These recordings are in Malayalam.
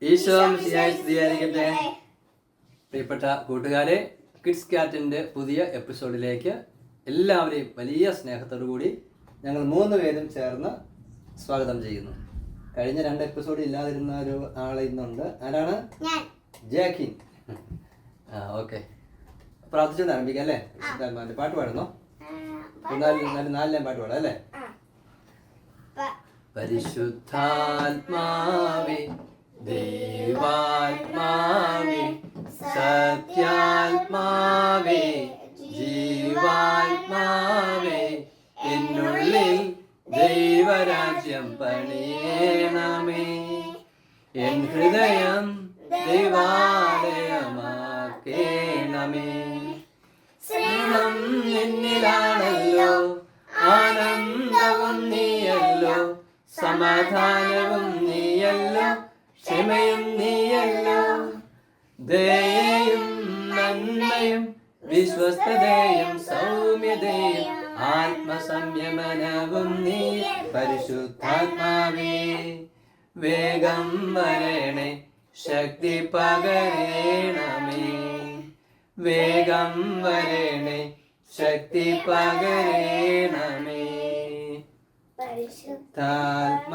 ഈശോ മിശിഹായിക്കട്ടെ. പ്രിയപ്പെട്ട കൂട്ടുകാരെ, കിഡ്സ് ക്യാറ്റിൻ്റെ പുതിയ എപ്പിസോഡിലേക്ക് എല്ലാവരെയും വലിയ സ്നേഹത്തോടു കൂടി ഞങ്ങൾ 3 പേരും ചേർന്ന് സ്വാഗതം ചെയ്യുന്നു. കഴിഞ്ഞ 2 എപ്പിസോഡിൽ ഇല്ലാതിരുന്ന ഒരു ആളെ ഇന്നുണ്ട്. ആരാണ്? ജാക്കിൻ. ഓക്കെ, പ്രാർത്ഥിച്ചുകൊണ്ട് ആരംഭിക്കാം അല്ലേ? പാട്ട് പാടുന്നോ? 4 പാട്ട് പാടാം അല്ലേ? പരിശുദ്ധാത്മാവേ, ദൈവാത്മാവേ, സത്യാത്മാവേ, ജീവാത്മാവേ, എന്നുള്ളിൽ ദൈവരാജ്യം പണിയണമേ. എൻ ഹൃദയം ദൈവാലയമാക്കേണമേ. സ്നേഹം നിന്നിലാണല്ലോ, ആനന്ദവും നീയല്ലോ, സമാധാനവും നീയല്ലോ, ക്ഷമയും നീയല്ലോ, ദയയും നന്മയും വിശ്വസ്തതയും സൗമ്യതയും ആത്മസംയമനവും നീ. പരിശുദ്ധാത്മാവേ, വേഗം വരണേ, ശക്തി പകരണമേ. വേഗം വരണേ, ശക്തി പകരണമേ. പരിശുദ്ധാത്മാവേ,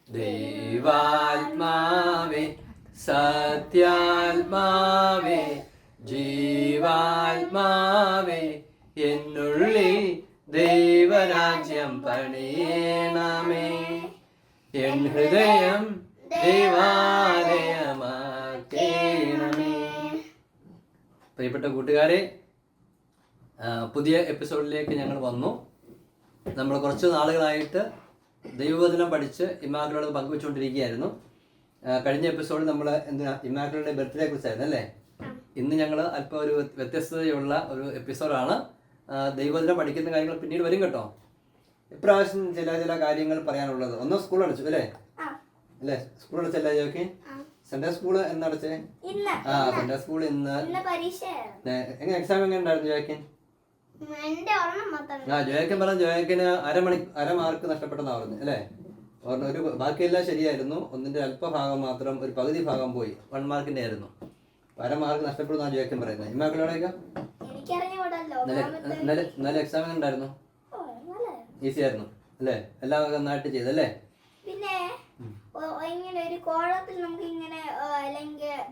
ദൈവാത്മാവേ, സത്യാത്മാവേ, ജീവാത്മാവേ, എന്നുള്ളിൽ ദൈവരാജ്യം പണിയണമേ. എൻ ഹൃദയം ദൈവാലയമാക്കേണമേ. പ്രിയപ്പെട്ട കൂട്ടുകാരെ, പുതിയ എപ്പിസോഡിലേക്ക് ഞങ്ങൾ വന്നു. നമ്മൾ കുറച്ച് നാളുകളായിട്ട് ദൈവവചനം പഠിച്ച് ഇമ്മാക്കുലയോട് പങ്കുവെച്ചുകൊണ്ടിരിക്കുകയായിരുന്നു. കഴിഞ്ഞ എപ്പിസോഡിൽ നമ്മൾ ഇമ്മാക്കുലയുടെ ബർത്ത്ഡേ കുറിച്ചായിരുന്നു അല്ലേ? ഇന്ന് ഞങ്ങൾ അല്പം ഒരു വ്യത്യസ്തതയുള്ള ഒരു എപ്പിസോഡാണ്. ദൈവവചനം പഠിക്കുന്ന കാര്യങ്ങൾ പിന്നീട് വരും കേട്ടോ. ഇപ്രാവശ്യം ചില കാര്യങ്ങൾ പറയാനുള്ളത്. ഒന്ന് സ്കൂൾ അടച്ചു അല്ലേ? സ്കൂൾ അടച്ചല്ലേ ജോക്കി? സൺഡേ സ്കൂൾ എന്നടച്ചേ? സൺഡേ സ്കൂൾ ഇന്ന്. എങ്ങനെ എക്സാം എങ്ങനെ ഉണ്ടായിരുന്നു ജോക്കിൻ? ജോയക്കൻ പറഞ്ഞു ജോയക്കിന് അര മാർക്ക് നഷ്ടപ്പെട്ടെന്നാ പറഞ്ഞു അല്ലേ? ഒരു ബാക്കിയെല്ലാം ശരിയായിരുന്നു, ഒന്നിന്റെ അല്പഭാഗം മാത്രം, ഒരു പകുതി ഭാഗം പോയി. 1 മാർക്കിന്റെ ആയിരുന്നു. 1/2 മാർക്ക് നഷ്ടപ്പെടുന്ന ജോയക്കൻ പറയുന്നത്. ഇമ്മാക്കളോടെയൊക്കെ ഇന്നലെ എക്സാം എങ്ങനെ ഉണ്ടായിരുന്നു? ഈസി ആയിരുന്നു അല്ലേ? എല്ലാം നന്നായിട്ട് ചെയ്തല്ലേ? പിന്നെ ഇങ്ങനെ ഒരു കോളത്തിൽ നമുക്ക് ഇങ്ങനെ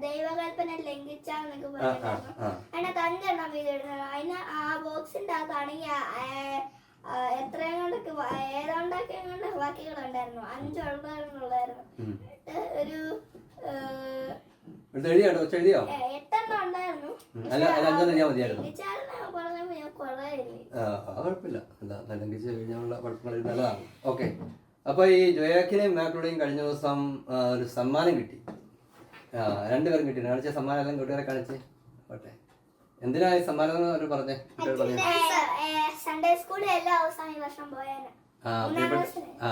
ദൈവകൽപ്പന ലംഘിച്ചാന്നൊക്കെ പറയുന്നത്. അതിനകത്ത് 5 എണ്ണം വീതിടുന്നത്. അതിന് ആ ബോക്സിന്റെ അകത്താണെങ്കിൽ എത്രയും കൊണ്ടൊക്കെ ഏതാണ്ടൊക്കെ കൊണ്ട് വാക്കുകളുണ്ടായിരുന്നു. 5 ഉള്ളതായിരുന്നു. ഒരു 8 എണ്ണം ഉണ്ടായിരുന്നു. ഓക്കെ, അപ്പൊ ഈ ജോയാക്കിനെയും ഇമ്മാക്കുലയുടെയും കഴിഞ്ഞ ദിവസം ഒരു സമ്മാനം കിട്ടി. 2 പേരും കിട്ടി. കാണിച്ച സമ്മാനം എല്ലാം കൂട്ടുകാരെ കാണിച്ച് ഓട്ടെ. എന്തിനാ ഈ സമ്മാനം എന്ന് പറഞ്ഞേ?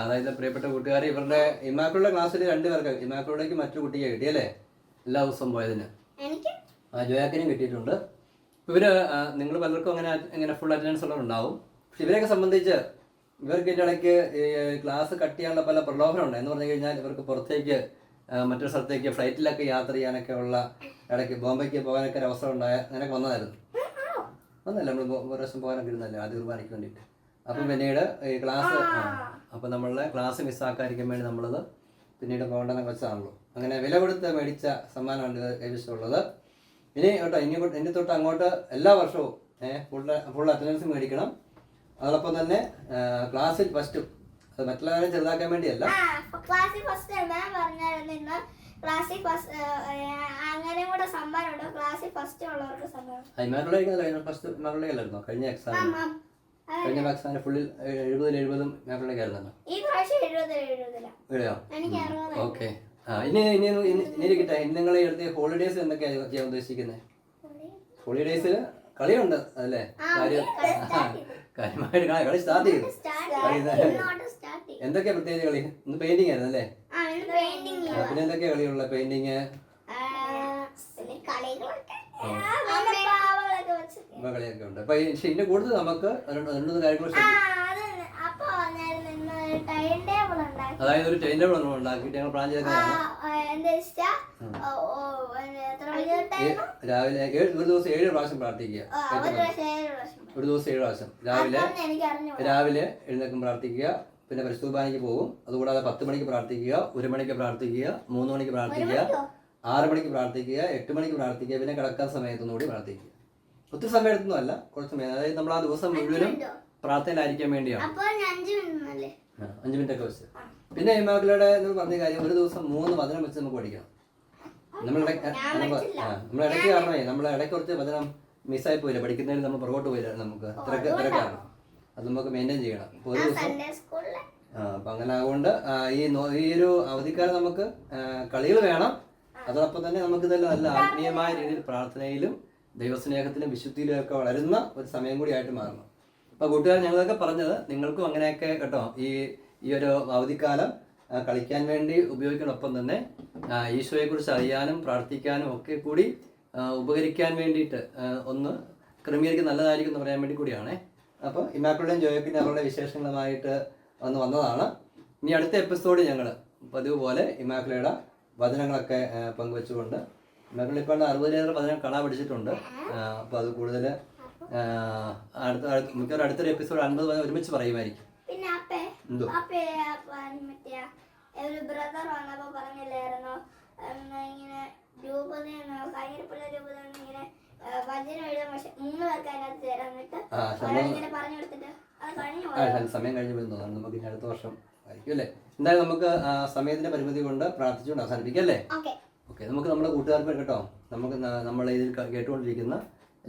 അതായത് പ്രിയപ്പെട്ട കൂട്ടുകാരെ, ഇവരുടെ ഇമ്മാക്കുലയുടെ ക്ലാസ്സിൽ 2 പേർക്ക്, ഇമ്മാക്കുലയ്ക്ക് മറ്റൊരു കുട്ടിയെ കിട്ടി അല്ലേ? എല്ലാ ദിവസവും പോയതിന് ജോയാക്കിനും കിട്ടിയിട്ടുണ്ട്. ഇവര് നിങ്ങൾ പലർക്കും അങ്ങനെ ഫുൾ അറ്റൻഡൻസ് ഉള്ളവരുണ്ടാവും. പക്ഷെ ഇവരെയൊക്കെ സംബന്ധിച്ച് ഇവർക്ക് ഇതിൻ്റെ ഇടയ്ക്ക് ക്ലാസ് കട്ട് ചെയ്യാനുള്ള പല പ്രലോഭനം ഉണ്ട്. എന്ന് പറഞ്ഞു കഴിഞ്ഞാൽ ഇവർക്ക് പുറത്തേക്ക് മറ്റൊരു സ്ഥലത്തേക്ക് ഫ്ലൈറ്റിലൊക്കെ യാത്ര ചെയ്യാനൊക്കെ ഉള്ള ഇടയ്ക്ക് ബോംബെക്ക് പോകാനൊക്കെ ഒരു അവസരം ഉണ്ടായ അങ്ങനെയൊക്കെ വന്നതായിരുന്നു. വന്നല്ല, നമ്മൾ ഒരു പ്രാവശ്യം പോകാനൊക്കെ ഇരുന്നല്ലേ ആദ്യ കുർബാനയ്ക്ക് വേണ്ടിയിട്ട്. അപ്പം പിന്നീട് ഈ ക്ലാസ് അപ്പം നമ്മളുടെ ക്ലാസ് മിസ്സാക്കാതിരിക്കാൻ വേണ്ടി നമ്മളത് പിന്നീട് പോകേണ്ടെന്നൊക്കെ വെച്ചതാണല്ലോ. അങ്ങനെ വില കൊടുത്ത് മേടിച്ച സമ്മാനമാണ് കൈവശമുള്ളത്. ഇനി കേട്ടോ, ഇനി തൊട്ട് അങ്ങോട്ട് എല്ലാ വർഷവും ഫുൾ അറ്റൻഡൻസ് മേടിക്കണം. അതോടൊപ്പം തന്നെ ക്ലാസ്സിൽ ഫസ്റ്റും. അത് മറ്റുള്ള കാര്യം ചെറുതാക്കാൻ വേണ്ടിയല്ല, ഇമ്മാക്കുലയ്ക്കല്ലായിരുന്നോ കഴിഞ്ഞ എക്സാമിന്? കഴിഞ്ഞ എക്സാമിന് ഫുള്ളിൽ 70 ഇമ്മാക്കുലയ്ക്കായിരുന്നല്ലോ. ഓക്കെ, ഇനി കിട്ടാ. നിങ്ങൾ എടുത്ത് ഹോളിഡേയ്സ് എന്തൊക്കെയാണ് ചെയ്യാൻ ഉദ്ദേശിക്കുന്നത്? ഹോളിഡേയ്സിൽ കളിയുണ്ട് അല്ലേ? കാര്യമായിട്ട് കളി സ്റ്റാർട്ട് ചെയ്തു. എന്തൊക്കെയാ പ്രത്യേകിച്ച് കളി? ഇന്ന് പെയിന്റിംഗ് ആയിരുന്നു അല്ലേ? പിന്നെ എന്തൊക്കെയാ കളിയുള്ള? പെയിന്റിങ്, കളിയൊക്കെ ഉണ്ട്. അപ്പൊ ഇതിന്റെ കൂടുതൽ നമുക്ക് 2-3 കാര്യങ്ങൾ ടൈം ടേബിൾ ഉണ്ടാക്കി. അതായത് ഒരു ടൈം ടേബിൾ ഉണ്ടാക്കിയിട്ട് ഞങ്ങൾ പ്ലാൻ ചെയ്തേക്കാണ്. എന്താ വെച്ചാ എത്ര മണി തൊട്ടായിരുന്നു? രാവിലെ ഒരു ദിവസം 7 പ്രാവശ്യം പ്രാർത്ഥിക്കുക. ഒരു ദിവസം 7 പ്രാവശ്യം രാവിലെ എഴുന്നേക്കും പ്രാർത്ഥിക്കുക. പിന്നെ പരിശുദ്ധ കുർബാനയ്ക്ക് പോകും. അതുകൂടാതെ 10 മണിക്ക് പ്രാർത്ഥിക്കുക, 1 മണിക്ക് പ്രാർത്ഥിക്കുക, 3 മണിക്ക് പ്രാർത്ഥിക്കുക, 6 മണിക്ക് പ്രാർത്ഥിക്കുക, 8 മണിക്ക് പ്രാർത്ഥിക്കുക, പിന്നെ കിടക്കാൻ സമയത്തൊന്നുകൂടി പ്രാർത്ഥിക്കുക. ഒത്തിരി സമയത്തൊന്നും അല്ല, കുറച്ച് സമയം. അതായത് നമ്മൾ ആ ദിവസം മുഴുവനും പ്രാർത്ഥനയിലായിരിക്കാൻ വേണ്ടിയാണ്. 5 മിനിറ്റ് ഒക്കെ വെച്ച്. പിന്നെ ഇമ്മാക്കുലയുടെ പറഞ്ഞ കാര്യം, ഒരു ദിവസം 3 വചനം വെച്ച് നമുക്ക് പഠിക്കണം. നമ്മളിടയ്ക്ക് കാരണമേ നമ്മൾ ഇടയ്ക്ക് കുറച്ച് വചനം മിസ്സായി പോയില്ല, പഠിക്കുന്നതിൽ നമ്മൾ പുറകോട്ട് പോയില്ല. നമുക്ക് തിരക്കാണ്, അത് നമുക്ക് മെയിൻറ്റെയിൻ ചെയ്യണം. അപ്പോൾ ഒരു ദിവസം അപ്പം അങ്ങനെ ആയതുകൊണ്ട് ഈ ഒരു അവധിക്കാലം നമുക്ക് കളികൾ വേണം. അതോടൊപ്പം തന്നെ നമുക്ക് ഇതെല്ലാം നല്ല ആത്മീയമായ രീതിയിൽ പ്രാർത്ഥനയിലും ദൈവസ്നേഹത്തിലും വിശുദ്ധിയിലും ഒക്കെ വളരുന്ന ഒരു സമയം കൂടി ആയിട്ട് മാറണം. അപ്പോൾ കൂട്ടുകാർ ഞങ്ങളൊക്കെ പറഞ്ഞത് നിങ്ങൾക്കും അങ്ങനെയൊക്കെ കേട്ടോ, ഈ ഒരു അവധിക്കാലം കളിക്കാൻ വേണ്ടി ഉപയോഗിക്കണമൊപ്പം തന്നെ ഈശോയെക്കുറിച്ച് അറിയാനും പ്രാർത്ഥിക്കാനും ഒക്കെ കൂടി ഉപകരിക്കാൻ വേണ്ടിയിട്ട് ഒന്ന് ക്രമീകരിക്കാൻ നല്ലതായിരിക്കും എന്ന് പറയാൻ വേണ്ടി കൂടിയാണേ. അപ്പോൾ ഇമ്മാക്കുലയുടെയും ജോയക്കിൻ്റെ അവരുടെ വിശേഷങ്ങളുമായിട്ട് വന്നതാണ്. ഇനി അടുത്ത എപ്പിസോഡ് ഞങ്ങൾ പതിവ് പോലെ ഇമ്മാക്കുലയുടെ വചനങ്ങളൊക്കെ പങ്കുവെച്ചുകൊണ്ട്, ഇമ്മാക്കുല ഇപ്പോൾ 60-ലേറെ വചനം കാണാൻ പഠിച്ചിട്ടുണ്ട്. അപ്പോൾ അത് കൂടുതൽ മിക്കവാറും അടുത്തൊരു എപ്പിസോഡ് 50 വചനം ഒരുമിച്ച് പറയുമായിരിക്കും. എന്തോ ഒരു ബ്രദർ വന്നപ്പോ പറഞ്ഞില്ലായിരുന്നോ ഇങ്ങനെ രൂപതയെന്നോ കാഞ്ഞിരപ്പള്ളി രൂപതയെന്നോ ഇങ്ങനെ വചനം എഴുതാൻ, പക്ഷെ 3 പേർക്ക് അതിനകത്ത് തരാന്നിട്ട് ഇങ്ങനെ പറഞ്ഞു കൊടുത്തിട്ട് അത് കഴിഞ്ഞു സമയം കഴിഞ്ഞു തോന്നുന്നു. നമുക്ക് ഇനി അടുത്ത വർഷം ആയിരിക്കും അല്ലേ. എന്തായാലും നമുക്ക് സമയത്തിന്റെ പരിമിതി കൊണ്ട് പ്രാർത്ഥിച്ചുകൊണ്ട് അവസാനിപ്പിക്കാം അല്ലേ. ഓക്കെ, നമുക്ക് നമ്മുടെ കൂട്ടുകാർക്ക് കേട്ടോ, നമുക്ക് നമ്മളെ ഇതിൽ കേട്ടുകൊണ്ടിരിക്കുന്ന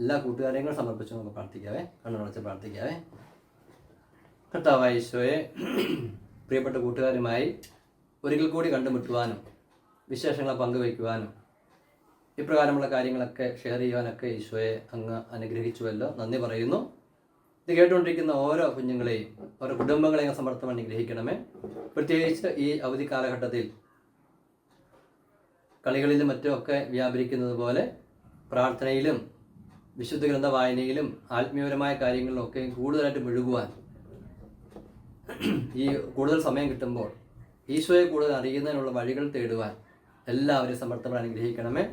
എല്ലാ കൂട്ടുകാരെയും കൂടെ സമർപ്പിച്ച് നമുക്ക് പ്രാർത്ഥിക്കാവേ. കണ്ണുടച്ച് പ്രാർത്ഥിക്കാവേ. കർത്താവായ ഈശോയെ, പ്രിയപ്പെട്ട കൂട്ടുകാരുമായി ഒരിക്കൽ കൂടി കണ്ടുമുട്ടുവാനും വിശേഷങ്ങളെ പങ്കുവയ്ക്കുവാനും ഇപ്രകാരമുള്ള കാര്യങ്ങളൊക്കെ ഷെയർ ചെയ്യുവാനൊക്കെ ഈശോയെ അങ്ങ് അനുഗ്രഹിച്ചുവല്ലോ. നന്ദി പറയുന്നു. ഇത് കേട്ടുകൊണ്ടിരിക്കുന്ന ഓരോ കുഞ്ഞുങ്ങളെയും ഓരോ കുടുംബങ്ങളെയും സമർത്ഥം അനുഗ്രഹിക്കണമേ. പ്രത്യേകിച്ച് ഈ അവധി കാലഘട്ടത്തിൽ കളികളിലും മറ്റുമൊക്കെ വ്യാപരിക്കുന്നത് പോലെ പ്രാർത്ഥനയിലും വിശുദ്ധ ഗ്രന്ഥ വായനയിലും ആത്മീയപരമായ കാര്യങ്ങളിലൊക്കെ കൂടുതലായിട്ട് മുഴുകുവാൻ ഈ കൂടുതൽ സമയം കിട്ടുമ്പോൾ ഈശോയെ കൂടുതൽ അറിയുന്നതിനുള്ള വഴികൾ തേടുവാൻ എല്ലാവരെയും സമർത്ഥം അനുഗ്രഹിക്കണമേ.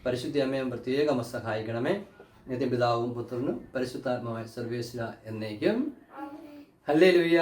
പരിശുദ്ധ അമ്മയും പ്രത്യേകം സഹായിക്കണമേ. നിത്യപിതാവും പുത്രനും പരിശുദ്ധാത്മാവായ സർവേശ്വര എന്നേക്കും. ഹല്ലേലൂയ.